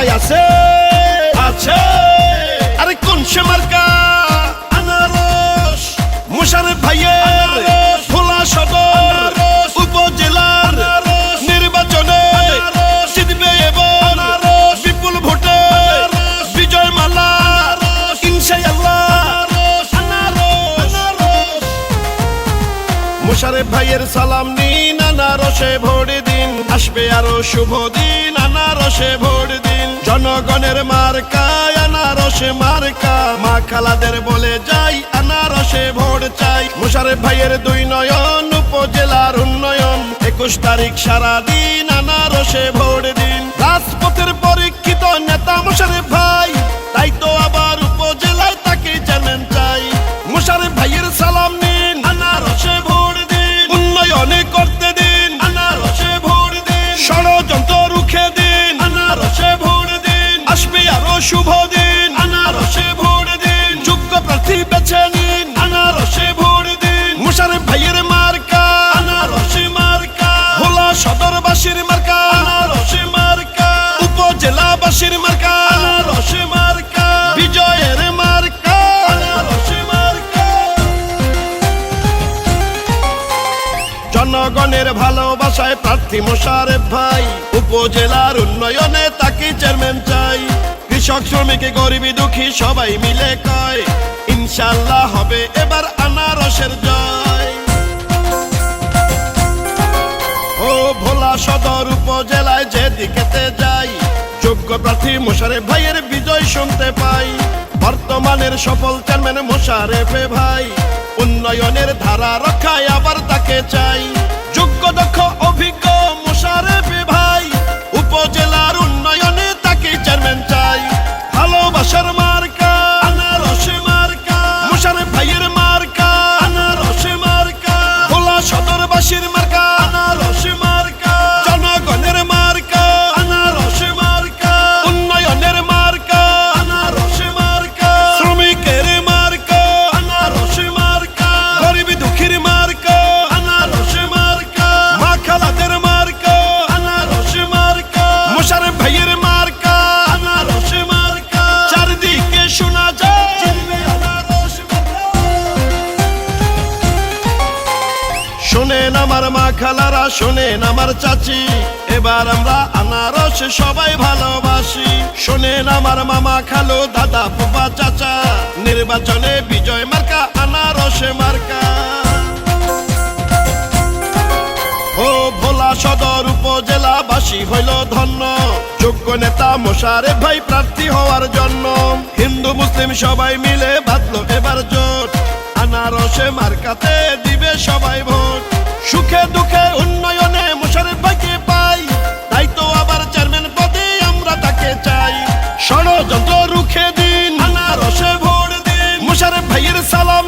মার্কায় আছে আছে আরে কোন সে মার্কা আনারস মোশাররফ ভাইয়ের ভোলা সদর উপজেলার নির্বাচনে জিতবে এবার বিপুল ভোটে বিজয় মালা ইনশাআল্লাহ মোশাররফ ভাইয়ের সালাম নিন আনারসে ভোট দিন আসবে আরো শুভ দিন আনারসে ভোট দিন জনগণের মার্কা আনারসে মার্কা মা খালাদের বলে যাই আনারসে ভোট চাই মোশাররফ ভাইয়ের 2 নয়ন উপজেলার উন্নয়ন 21 তারিখ সারা দিন আনারসে ভোট দিন রাজপথের পরীক্ষিত নেতা মোশাররফ ভাই তাই তো আবার উপজেলায় তাকে চেয়ারম্যান চাই মোশাররফ ভাইয়ের সালাম নিন আনারসে ভোট দিন উন্নয়নে করতে দিন আনারসে ভোট দিন ষড়যন্ত্র রুখে দিন আনারসে ভোট দিন আসবে আরো শুভ দিন আনারসে ভোট দিন যোগ্য প্রার্থী বেছে নিন আনারসে ভোট দিন মোশাররফ ভাইয়ের মার্কা আনারসে মার্কা ভোলা সদরবাসীর মার্কা আনারসে মার্কা উপজেলাবাসীর মার্কা আনারসে মার্কা বিজয়ের মার্কা আনারসে মার্কা জনগণের ভালোবাসায় প্রার্থী মোশাররফ ভাই উপজেলার উন্নয়নে তাকে চেয়ারম্যান চাই কৃষক শ্রমিক গরিব দুঃখী সবাই মিলে কয় ইনশাআল্লাহ হবে এবার আনারসের জয় ও ভোলা সদর উপজেলায় যেদিকেতে যাই যোগ্য প্রার্থী মোশাররফ ভাইয়ের বিজয় শুনতে পাই বর্তমানের সফল চেয়ারম্যান মোশাররফ ভাই উন্নয়নের ধারা রক্ষায় আবার তাকে চাই যোগ্য দক্ষ অভিজ্ঞ মোশাররফ ভাই উপজেলার উন্নয়নে তাকে চেয়ারম্যান চাই ভালোবাসার মার্কা আনারসে মার্কা মোশাররফ ভাইয়ের মার্কা আনারসে মার্কা ভোলা সদরবাসীর মার্কা আনারসে মার্কা জনগণের মার্কা আনারসে মার্কা উন্নয়নের মার্কা আনারসে মার্কা শ্রমিকের মার্কা আনারসে মার্কা গরিব দুঃখীর মার্কা আনারসে মার্কা মা খালাদের মার্কা আনারসে মার্কা মোশাররফ ভাইয়ের মার্কা আনারসে মার্কা চারদিকে শোনা যায় শোনেন আমার মা খালারা শোনেন আমার চাচি এবার আমরা আনারস সবাই ভালোবাসি শোনেন আমার মামা খালো দাদা ফুফা চাচা নির্বাচনে বিজয় মার্কা আনারসে মার্কা ও ভোলা সদর উপজেলাবাসী হইল ধন্য যোগ্য নেতা মোশাররফ ভাই প্রার্থী হওয়ার জন্য হিন্দু মুসলিম সবাই মিলে বাঁধলো এবার জোট আনারসে মার্কাতে দিবে সবাই ভোট সুখে দুঃখে উন্নয়নে মোশাররফ ভাইকে পাই তাই তো আবার চেয়ারম্যান পদে আমরা তাকে চাই ষড়যন্ত্র রুখে দিন আনারসে ভোট দিন মোশাররফ ভাইয়ের সালাম